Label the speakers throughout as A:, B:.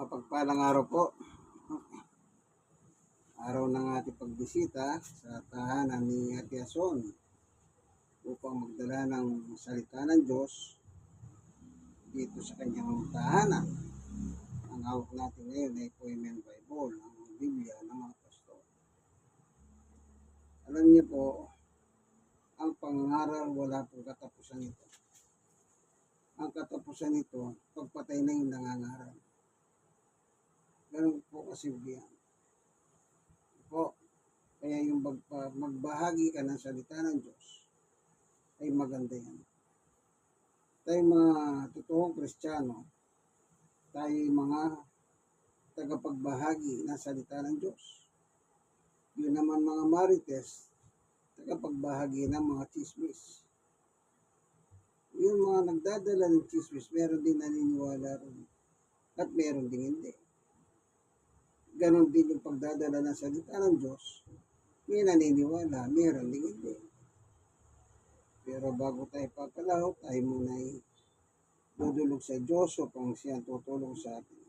A: Mapagpalang araw po. Araw ng ating pagbisita sa tahanan ni Ate Ason upang magdala ng salita ng Diyos dito sa kanyang tahanan. Ang hawak natin ngayon ay Poemen Bible, ang Biblia ng mga pastor. Alam niyo po, ang pangaral wala pong katapusan ito. Ang katapusan nito, pagpatay na yung nangangaral. Ganun po kasi biyan. Po, kaya yung magbahagi ka ng salita ng Diyos ay maganda yan. Tayo mga totoong Kristiyano, tayo mga tagapagbahagi ng salita ng Diyos. Yun naman mga marites, tagapagbahagi ng mga chismis. Yung mga nagdadala ng chismis, meron din naniniwala rin at meron din hindi. Ganon din yung pagdadala ng salita ng Diyos. May naniniwala, meron din hindi. Pero bago tayo papalaw, tayo muna ay dudulog sa Diyos upang siya tutulong sa atin.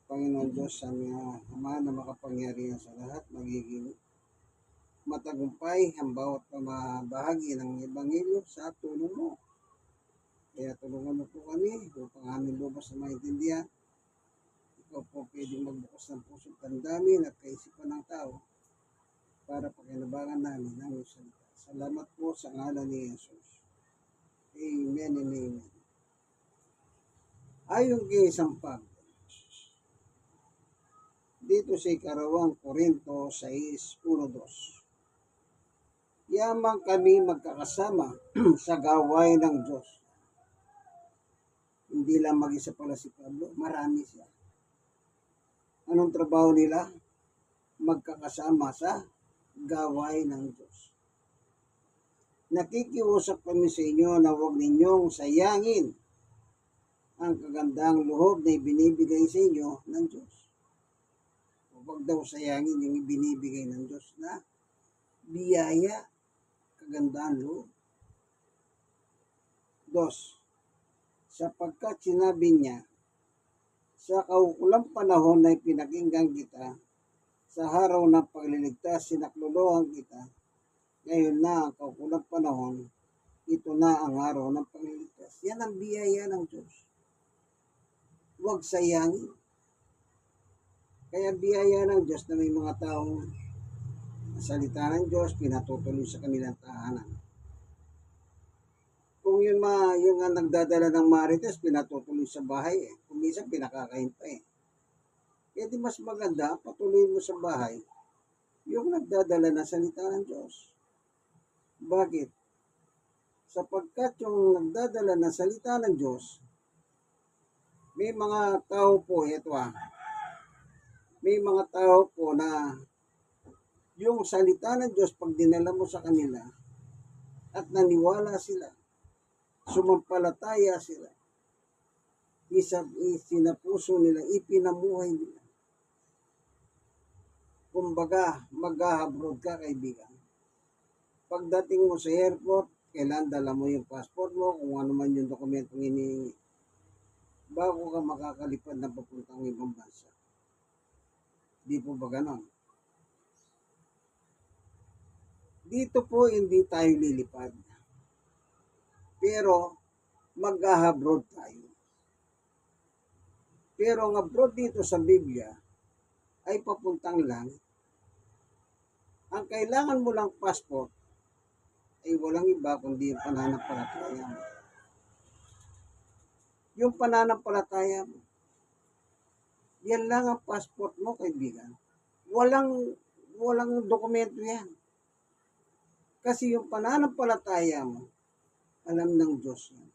A: Panginoon Diyos, sa mga Ama na makapangyarihan sa lahat, magiging matagumpay ang bawat pamabahagi ng Ebanghelyo sa tulong mo. Kaya tulungan mo po kami upang aming lubos na maintindihan. Ikaw po pwedeng magbukas ng puso at damdamin at kaisipan ng tao para pakinabangan namin ang iyong salita. Salamat po sa ngalan ni Jesus. Amen and amen. Ayon kay Sampag, dito sa Ikarawang Korinto 6:1-2. Yamang kami magkakasama sa gawain ng Diyos. Hindi lang mag-isa pala si Pablo, marami siya. Anong trabaho nila? Magkakasama sa gawain ng Diyos. Nakikiusap kami sa inyo na huwag ninyong sayangin ang kagandang loob na ibinibigay sa inyo ng Diyos. Huwag daw sayangin yung ibinibigay ng Diyos na biyaya, kagandang loob. 2. Sapagkat sinabi niya, sa kaukulang panahon na pinakinggan kita, sa araw ng pagliligtas, sinaklolohan kita. Ngayon na ang kaukulang panahon, ito na ang araw ng pagliligtas. Yan ang biyaya ng Diyos. Huwag sayangin. Kaya biyaya ng Diyos na may mga taong salita ng Diyos, pinatutuloy sa kanilang tahanan. Kung yung nagdadala ng marites, pinatutuloy sa bahay Kung minsan pinakakain pa Kaya di mas maganda, patuloy mo sa bahay yung nagdadala ng salita ng Diyos. Bakit? Sapagkat yung nagdadala ng salita ng Diyos, may mga tao po, may mga tao po na yung salita ng Diyos, pag dinala mo sa kanila at naniwala sila, sumampalataya sila, sinapuso nila, ipinamuhay nila. Kumbaga, mag-abroad ka, kaibigan. Pagdating mo sa airport, kailan dala mo yung passport mo, kung ano man yung dokumentong hinihingi, bago ka makakalipad na papuntang ibang bansa. Di po ba ganon? Dito po hindi tayo lilipad. Pero mag-abroad tayo. Pero ang abroad dito sa Biblia ay papuntang langit. Ang kailangan mo lang passport ay walang iba kundi yung pananampalataya mo. Yung pananampalataya mo, yan lang ang passport mo, kaibigan. Walang dokumento yan. Kasi yung pananampalataya mo, alam ng Diyos yan.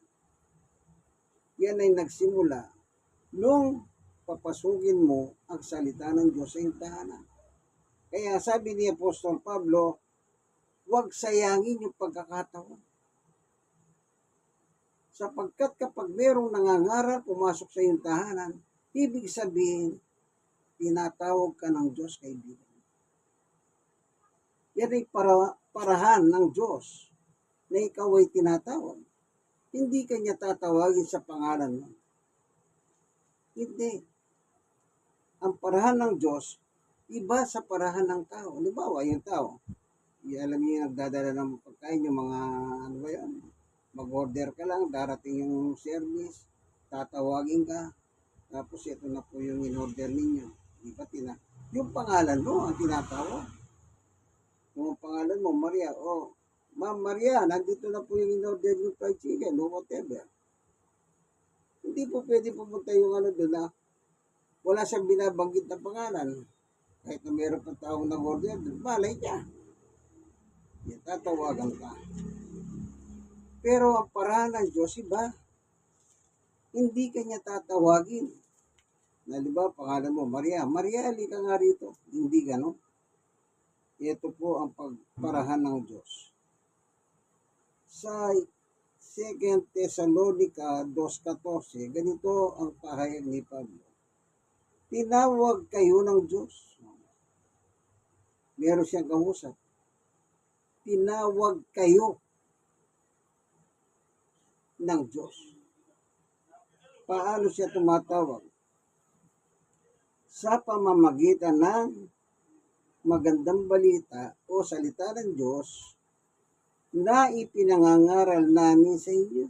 A: Yan ay nagsimula nung papasukin mo ang salita ng Diyos sa iyong tahanan. Kaya sabi ni Apostol Pablo, huwag sayangin yung pagkakataon. Sapagkat kapag merong nangangarap pumasok sa iyong tahanan, ibig sabihin, tinatawag ka ng Diyos, kaibigan. Yan ay parahan ng Diyos na ikaw ay tinatawag. Hindi ka niya tatawagin sa pangalan mo. Hindi. ang parahan ng Diyos, iba sa parahan ng tao. Halimbawa, yung tao, alam niyo yung nagdadala ng pagkain, yung mga, ano ba yan, mag-order ka lang, darating yung service, tatawagin ka, tapos ito na po yung in-order ninyo. Di ba, yung pangalan mo ang tinatawag. Kung ang pangalan mo, Maria, Ma'am Maria, nandito na po yung in-order yung fried chicken o whatever. Hindi po pwede pumunta yung ano doon na wala siyang binabanggit na pangalan. Kahit na meron pang taong nag-order doon, malay niya. Yan, tatawagan ka. Pero ang parahan ng Diyos, iba, hindi kanya tatawagin. Na di ba, pangalan mo, Maria, Maria, halika nga rito. Hindi gano'n. Ito po ang pagparahan ng Diyos. Sa 2 Thessalonica 2:14, ganito ang pahayag ni Pablo. Tinawag kayo ng Diyos. Meron siyang kausap. Tinawag kayo ng Diyos. Paano siya tumatawag? Sa pamamagitan ng magandang balita o salita ng Diyos na ipinangangaral namin sa inyo.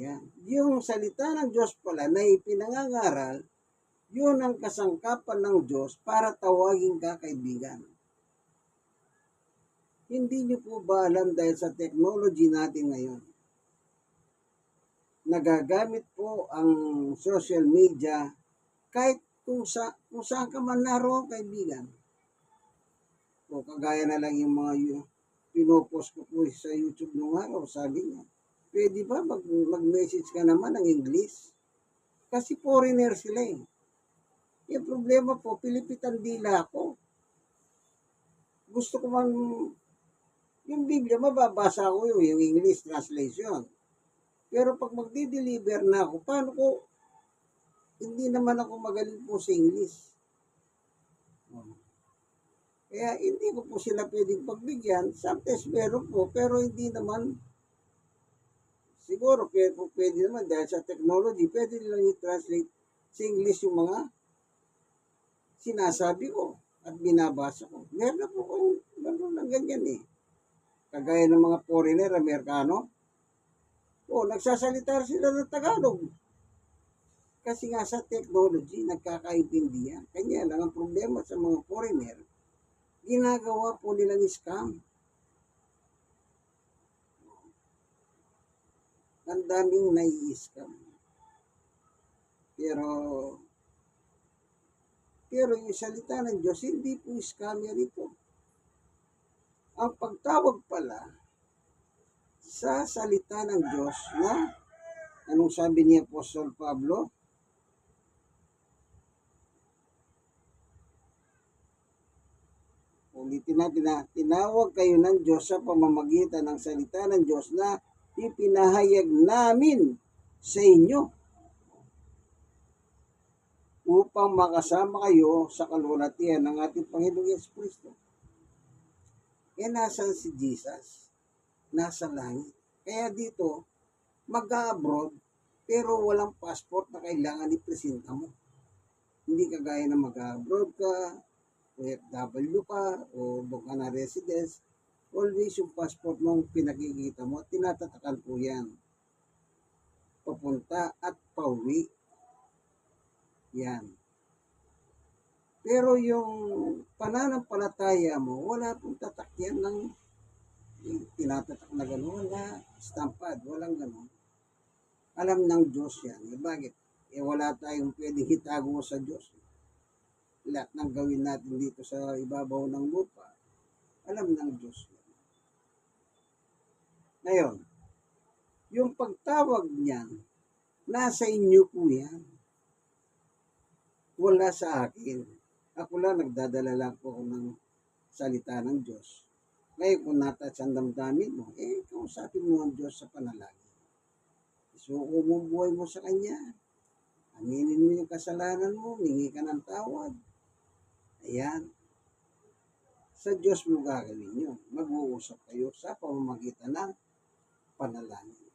A: Yan. Yung salita ng Diyos pala na ipinangangaral, yun ang kasangkapan ng Diyos para tawagin ka kaibigan. Hindi niyo po ba alam dahil sa technology natin ngayon, nagagamit po ang social media kahit kung saan ka man naroon kaibigan. O kagaya na lang yung mga pinopost ko po sa YouTube nung araw, sabi niya, pwede ba mag-message ka naman ng English? Kasi foreigner sila eh. Yung problema po, Pilipitan dila ako. Gusto ko man, yung Biblia, mababasa ko yung English translation. Pero pag magdi-deliver na ako, paano ko, hindi naman ako magaling po sa English. Kaya hindi ko po sila pwedeng pagbigyan. Sometimes meron po, pero hindi naman. Siguro pwede naman dahil sa technology, pwede nilang i-translate sa English yung mga sinasabi ko at binabasa ko. Meron na po kung meron lang ganyan eh. Kagaya ng mga foreigner, Amerikano. Nagsasalita sila ng Tagalog. Kasi nga sa technology, nagkakaintindihan. Kanya lang ang problema sa mga foreigner, ginagawa po nilang scam. Ang daming nai-scam. Pero yung salita ng Diyos, hindi po scammer ito. Ang pagtawag pala sa salita ng Diyos na, anong sabi ni Apostol Pablo? Ulitin natin, tinawag kayo ng Diyos sa pamamagitan ng salita ng Diyos na ipinahayag namin sa inyo upang makasama kayo sa kalwalhatian ng ating Panginoong Jesucristo. Nasan si Jesus? Nasa langit. Kaya dito, mag-abroad, pero walang passport na kailangan ipresenta mo. Hindi kagaya na mag-abroad ka, OFW ka, o doon ka na residence, always yung passport mong pinakikita mo, tinatatakan po yan. Papunta at pauwi. Yan. Pero yung pananampalataya mo, wala pong tatakyan ng tinatatak na gano'n, wala, stampad, walang gano'n. Alam ng Diyos yan. Bakit? Wala tayong pwedeng itago sa Diyos. Lahat ng gawin natin dito sa ibabaw ng lupa, alam ng Diyos yan. Ngayon, yung pagtawag niyan, nasa inyo po yan. Wala sa akin. Ako lang, nagdadala lang po ng salita ng Diyos. Ngayon, kung natouch ang damdamin mo, kausapin mo ang Diyos sa panalangin. Isuko mo ang buhay mo sa Kanya. Aminin mo yung kasalanan mo, hingi ka ng tawad. Ayan. Sa Diyos mo gagawin yun. Mag-uusap kayo sa pamamagitan ng panalangin.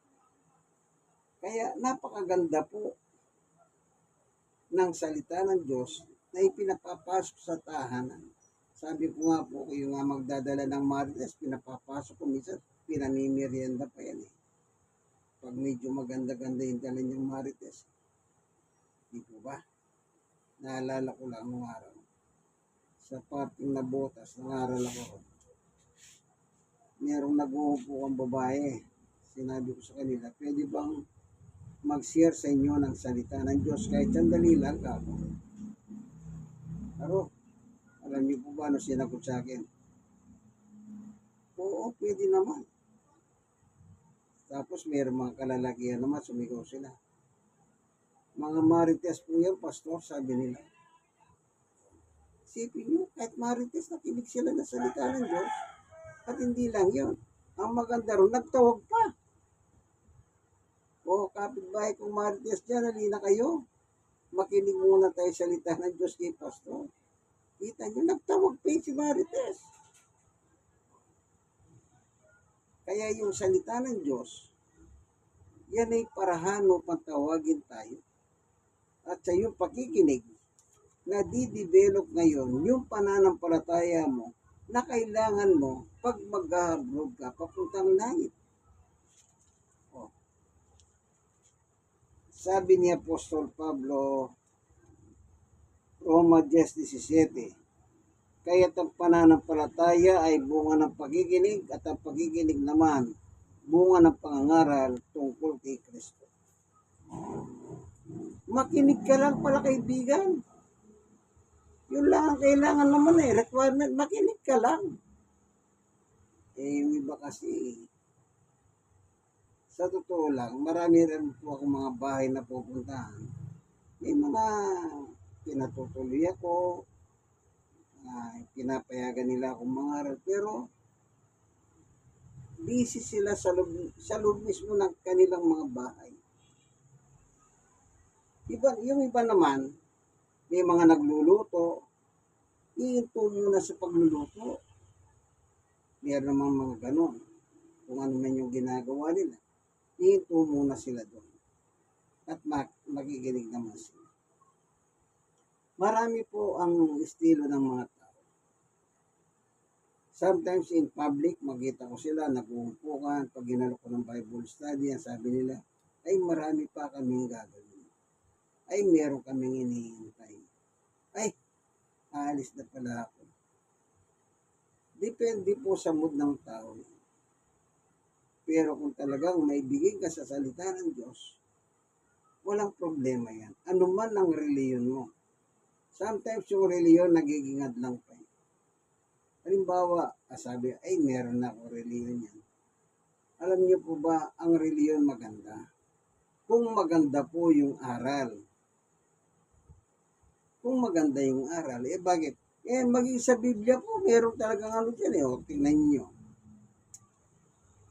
A: Kaya napakaganda po ng salita ng Diyos na ipinapapasok sa tahanan. Sabi ko nga po, yung nga magdadala ng marites, pinapapasok ko, minsan pinamimerienda pa yan eh. Pag medyo maganda-ganda yung dala niyang marites. Di po ba? Naalala ko lang nung araw. Sa parting na botas, nangaral ako. Merong nag-uupo ang babae. Sinabi ko sa kanila, pwede bang mag-share sa inyo ng salita ng Diyos kahit sandali lang ako. Pero, alam niyo po ba ano sinagot sa akin? Oo, pwede naman. Tapos mayroong mga kalalakihan naman, sumigaw sila. Mga marites po yan, pastor, sabi nila. Isipin nyo, kahit marites, nakinig sila ng salita ng Diyos. At hindi lang yun. Ang maganda ron, nagtawag pa. O, kapitbahay kong marites dyan, halina kayo. Makinig muna tayo salita ng Diyos kay pastor. Kita nyo, nagtawag pa si marites. Kaya yung salita ng Diyos, yan ay parahan upang tawagin tayo. At sa iyong pakikinig, na di-develop ngayon yung pananampalataya mo na kailangan mo pag mag-abroad ka papuntang langit. O, sabi ni Apostol Pablo, Roma 10:17, kaya't ang pananampalataya ay bunga ng pakikinig at ang pakikinig naman bunga ng pangangaral tungkol kay Kristo. Makinig ka lang pala kaibigan. Yun lang ang kailangan naman eh, requirement, makinig ka lang. Eh, yung iba kasi, sa totoo lang, marami rin po akong mga bahay na pupuntahan. May mga pinatutuloy ako, pinapayagan nila akong mangaral, pero busy sila sa loob mismo ng kanilang mga bahay. Yung iba naman, may mga nagluluto, iinto muna sa pagluluto. Meron namang mga ganon. Kung ano man yung ginagawa nila, iinto muna sila doon. At magiginig naman sila. Marami po ang estilo ng mga tao. Sometimes in public, makita ko sila, nag-uumpukan, pag ginalo ko ng Bible study, ang sabi nila, ay marami pa kaming gagawin. Ay meron kaming hinihintay. Ay, aalis na pala ako. Depende po sa mood ng tao. Pero kung talagang may bigay ka sa salita ng Diyos, walang problema yan. Ano man ang reliyon mo. Sometimes yung reliyon nagiging adlang pa. Halimbawa, sabi, ay meron na ako reliyon yan. Alam niyo po ba, ang reliyon maganda? Kung maganda po yung aral. Kung maganda yung aral, eh bakit? Eh maging sa Biblia po, meron talagang ano dyan eh. O, tingnan niyo.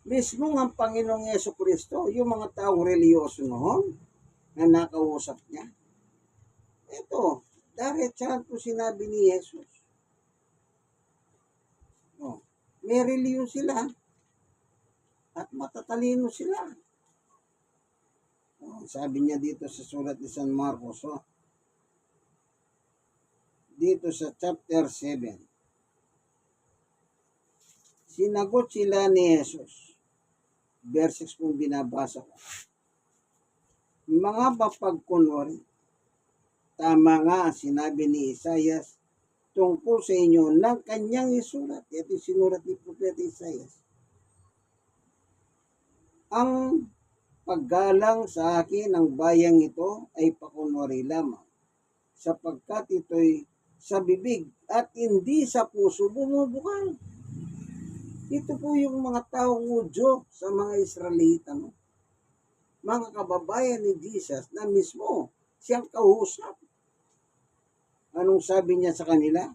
A: Mismo ang Panginoong Jesucristo, yung mga taong reliyoso noon, na nakausap niya. Ito, diretsahan po sinabi ni Jesus. O, may reliyon sila. At matatalino sila. O, sabi niya dito sa sulat ni San Marcos, dito sa chapter 7. Sinagot sila ni Jesus. Verse 6 kung binabasa ko. Mga mapagkunwari, tama nga ang sinabi ni Isaias tungkol sa inyo ng kanyang isulat. Ito sinulat ni Propeta Isaias. Ang paggalang sa akin ng bayang ito ay pakunwari lamang, sapagkat ito'y sa bibig at hindi sa puso bumubukal. Ito po yung mga taong Hudyo sa mga Israelita, no? Mga kababayan ni Jesus na mismo siyang kausap. Anong sabi niya sa kanila?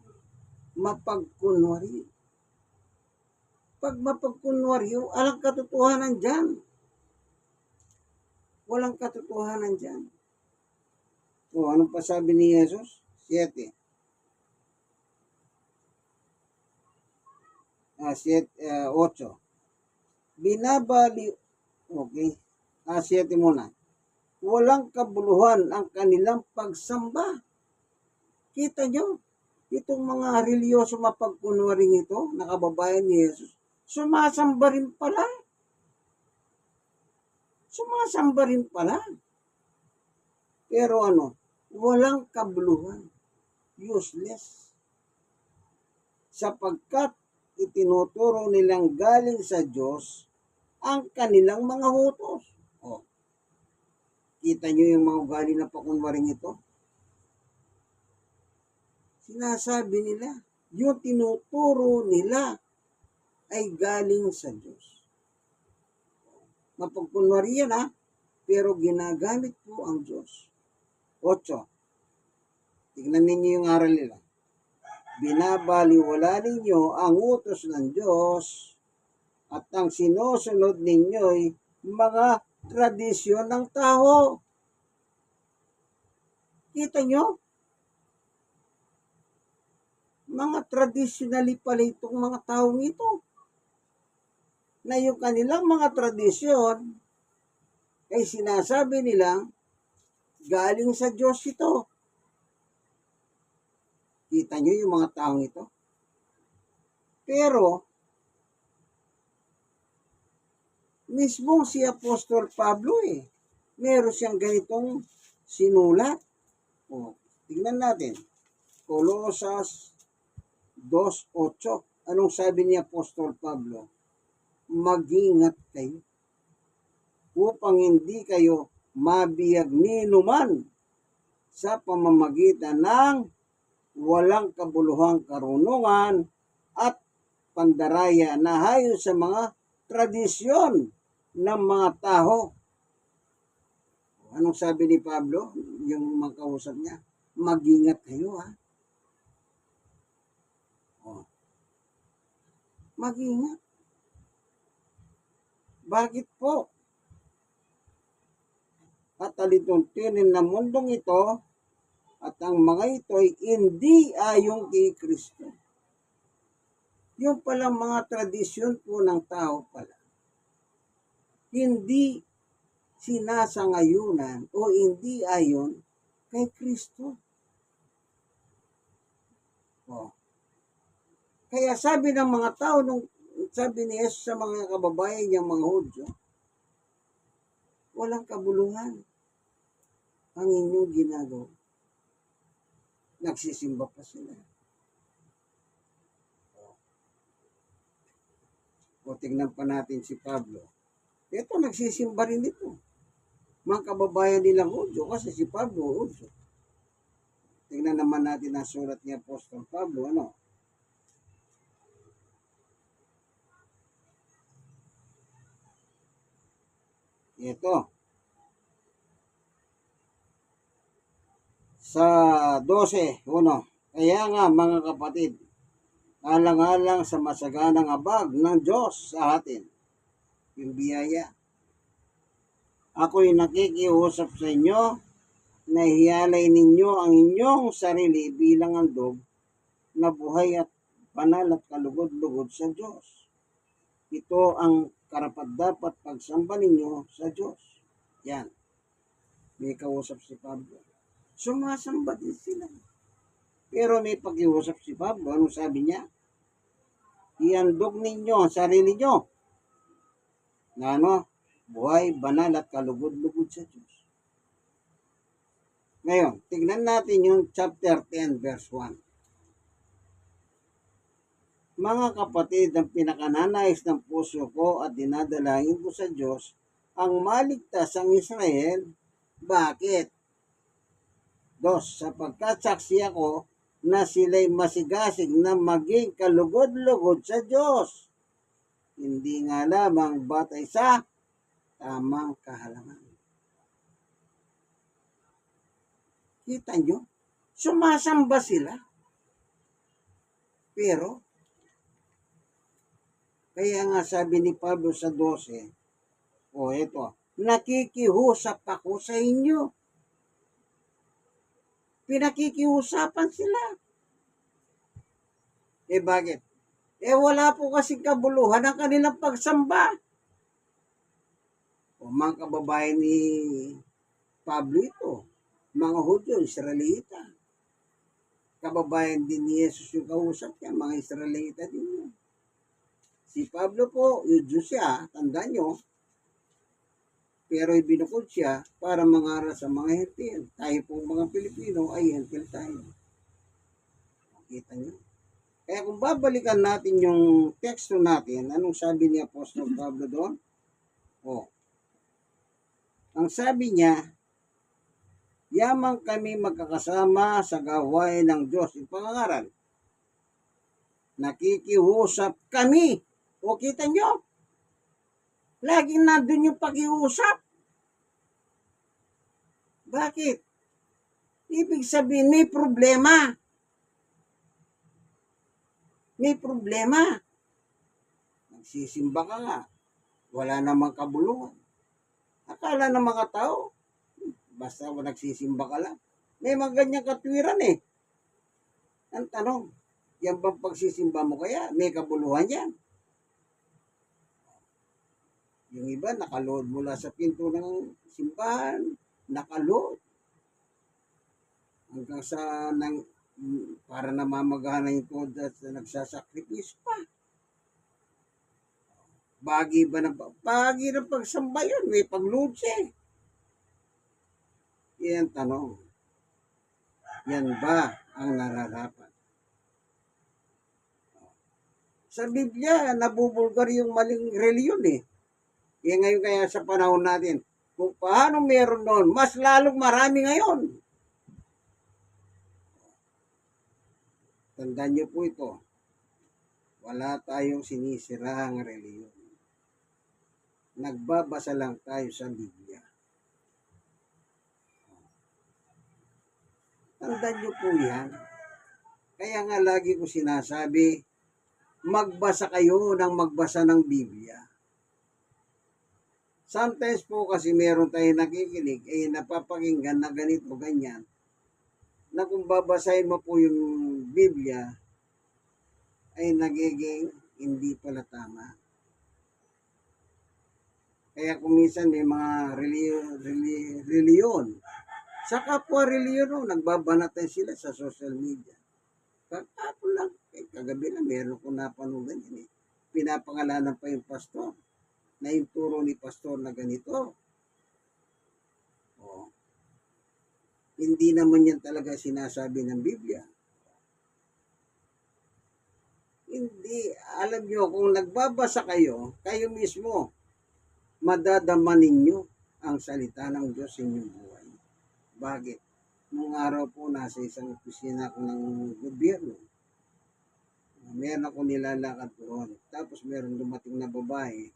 A: Mapagkunwari. Pag mapagkunwari, walang katotohanan dyan. Walang katotohanan dyan. O, anong pa sabi ni Jesus? 7. 8. Binabali, okay. 7 muna. walang kabuluhan ang kanilang pagsamba. Kita nyo, itong mga religyoso mapagkunwaring ito, nakababayan ni Jesus, sumasamba rin pala. Sumasamba rin pala. Pero walang kabuluhan. Useless. Sapagkat itinuturo nilang galing sa Diyos ang kanilang mga utos. Kita nyo yung mga ugali na pakunwaring ito? Sinasabi nila, yung tinuturo nila ay galing sa Diyos. Mapagkunwari yan pero ginagamit po ang Diyos. 8. Tignan ninyo yung aral nila. Binabaliwala ninyo ang utos ng Diyos at ang sinusunod ninyo'y mga tradisyon ng tao. Kita nyo? Mga traditionally pala itong mga taong ito. Na yung kanilang mga tradisyon ay sinasabi nilang galing sa Diyos ito. Kita nyo yung mga taong ito? Pero, mismo si Apostol Pablo meron siyang ganitong sinulat. Tingnan natin. Colosas 2:8. Anong sabi ni Apostol Pablo? Mag-ingat kayo upang hindi kayo mabiyag ni numan sa pamamagitan ng walang kabuluhang karunungan at pandaraya na hayon sa mga tradisyon ng mga tao. Anong sabi ni Pablo? Yung mga kausap niya, mag-ingat kayo Mag-ingat. Bakit po? At alituntunin na mundong ito at ang mga ito ay hindi ayon kay Kristo. Yung palang mga tradisyon po ng tao pala, hindi sinasangayunan o hindi ayon kay Kristo. Kaya sabi ng mga tao, sabi ni Jesus sa mga kababayan niyang mga Hudyo, walang kabuluhan ang inyong ginagawa. Nagsisimba pa sila. Tingnan pa natin si Pablo. Ito, nagsisimba rin ito. Mga kababayan nilang Hudyo, kasi si Pablo, Hudyo. Tingnan naman natin ang sulat ni Apostol Pablo, Ito. Sa 12:1. Kaya nga mga kapatid, alang-alang sa masaganang abag ng Diyos sa atin, yung biyaya. Ako'y nakikiusap sa inyo na ihiyalay ninyo ang inyong sarili bilang handog na buhay at banal at kalugod-lugod sa Diyos. Ito ang karapat-dapat pagsamba ninyo sa Diyos. Yan. May kausap si Pablo. Sumasamba din sila. Pero may pakiusap si Pablo. Anong sabi niya? Ihandog ninyo ang sarili nyo na buhay, banal at kalugod-lugod sa Diyos. Ngayon, tignan natin yung chapter 10 verse 1. Mga kapatid, ang pinakananais ng puso ko at dinadalangin ko sa Diyos ang maligtas ang Israel. Bakit? 2, sapagkat saksi ako na sila'y masigasig na maging kalugod-lugod sa Diyos. Hindi nga lamang batay sa tamang kahalaman. Kita nyo? Sumasamba sila. Pero, kaya nga sabi ni Pablo sa 12, ito, nakikihusap ako sa inyo. Pinakikiusapan sila. Bakit? Wala po kasing kabuluhan ang kanilang pagsamba. Mga kababayan ni Pablo ito. Mga Hudyo, Israelita. Kababayan din ni Jesus yung kausap niya, mga Israelita din yun. Si Pablo po, Hudyo siya, tandaan nyo, pero ibinukod siya para mangaral sa mga Hentil. Tayo pong mga Pilipino ay Hentil tayo. Makita nyo? Kaya kung babalikan natin yung teksto natin, anong sabi ni Apostol Pablo doon? Ang sabi niya, yamang kami magkakasama sa gawain ng Diyos. Yung pangangaral, nakikiusap kami. O kita nyo? Laging nandun yung pakiusap. Bakit? Ibig sabihin, may problema. May problema. Nagsisimba ka nga. Wala namang kabuluhan. Akala ng mga tao, basta nagsisimba ka lang. May mga ganyang katwiran eh. Ang tanong, yan bang pagsisimba mo kaya? May kabuluhan yan. Yung iba, nakaload mula sa pinto ng simbahan, nakaload. Hanggang sa, para namamagana yung toda at nagsasakripisyo pa. Bagi ng pagsamba yun, may pag-load siya eh. Yan tanong. Yan ba ang nararapat? Sa Biblia, nabubulgar yung maling reliyon eh. Kaya ngayon kaya sa panahon natin, kung paano meron noon, mas lalong marami ngayon. Tandaan niyo po ito. Wala tayong sinisirahang reliyon. Nagbabasa lang tayo sa Biblia. Tandaan niyo po yan. Kaya nga lagi ko sinasabi, magbasa kayo ng magbasa ng Biblia. Sometimes po kasi meron tayong nakikinig, napapakinggan na ganito, ganyan, na kung babasahin mo po yung Biblia, ay nagiging hindi pala tama. Kaya kung minsan may mga reliyon, sa kapwa reliyon, nagbabanatan sila sa social media. Kakapon lang, kagabi lang, meron ko napanood yun eh. Pinapangalanan pa yung pastor, na yung turo ni pastor na ganito. Hindi naman yan talaga sinasabi ng Biblia. Hindi. Alam nyo, kung nagbabasa kayo, kayo mismo, madadama ninyo ang salita ng Diyos sa inyong buhay. Bakit? Nung araw po, nasa isang opisina ko ng gobyerno. Meron ako nilalakad doon. Tapos meron dumating na babae.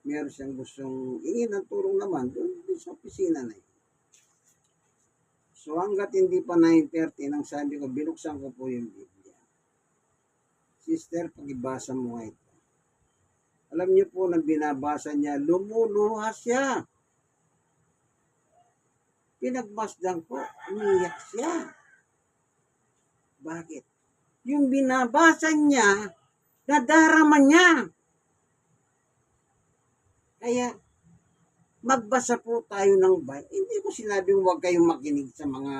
A: Meron siyang gustong ingin ng tulong naman doon sa opisina na yun. So hanggat hindi pa 9:30, nang sabi ko, binuksan ko po yung Biblia. Sister, pag-ibasa mo nga ito. Alam niyo po, nang binabasa niya, lumuluha siya. Pinagmasdan ko, umiyak siya. Bakit? Yung binabasa niya, nadarama niya. Kaya, magbasa po tayo ng Bible. Hindi ko sinabing huwag kayong makinig sa mga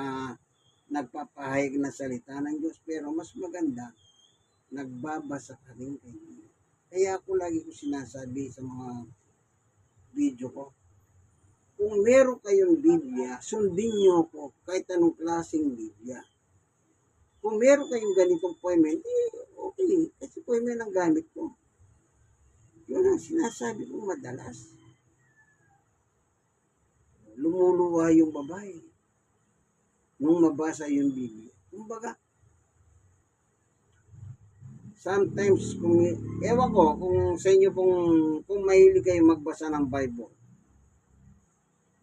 A: nagpapahayag na salita ng Diyos, pero mas maganda, nagbabasa ka rin kayo. Kaya ako lagi ko sinasabi sa mga video ko, kung meron kayong Biblia, sundin nyo ko kahit anong klaseng Biblia. Kung meron kayong ganitong poema, okay, kasi poema ang gamit ko. Yun ang sinasabi ko madalas. Lumuluha yung babae nung mabasa yung Biblia. Kumbaga, sometimes, ewan ko, kung sa inyo kung mahilig kayo magbasa ng Bible,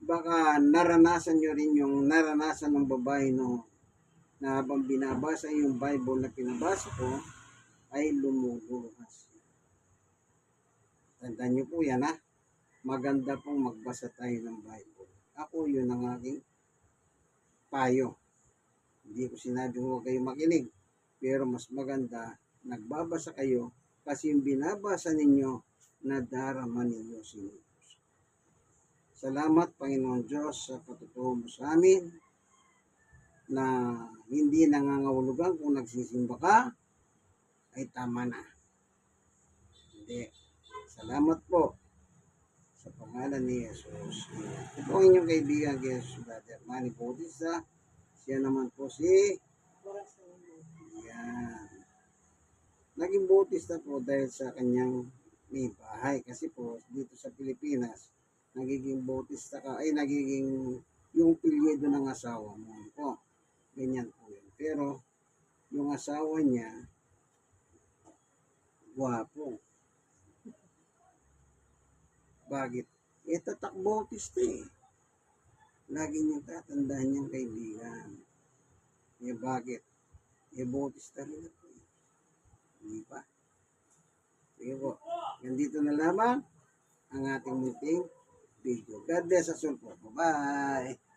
A: baka naranasan nyo rin yung naranasan ng babae na habang binabasa yung Bible na pinabasa ko, ay lumuluha siya. Tandaan nyo po yan ha. Maganda pong magbasa tayo ng Bible. Ako, yun ang aking payo. Hindi ko sinabi huwag kayo makinig. Pero mas maganda, nagbabasa kayo kasi yung binabasa ninyo, nadarama ninyo si Diyos. Salamat, Panginoon Diyos, sa patutuo mo sa amin na hindi nangangahulugan kung nagsisimba ka, ay tama na. Hindi. Salamat po sa pangalan ni Jesus. Ito ang inyong kaibigan, Jesus, Brother Manny Bautista. Siya naman po si yan. Naging Bautista po dahil sa kanyang may bahay. Kasi po, dito sa Pilipinas, nagiging Bautista ka, ay nagiging yung pilyedo ng asawa mo po. Ganyan po yun. Pero, yung asawa niya, gwapo. Bakit? Tatak Bautista eh. Lagi niyang tatandaan niyang kaibigan. Bakit? Bautista rin ako eh. Hindi ba? Sige po. Nandito na lamang ang ating munting video. God bless us all po. Bye-bye!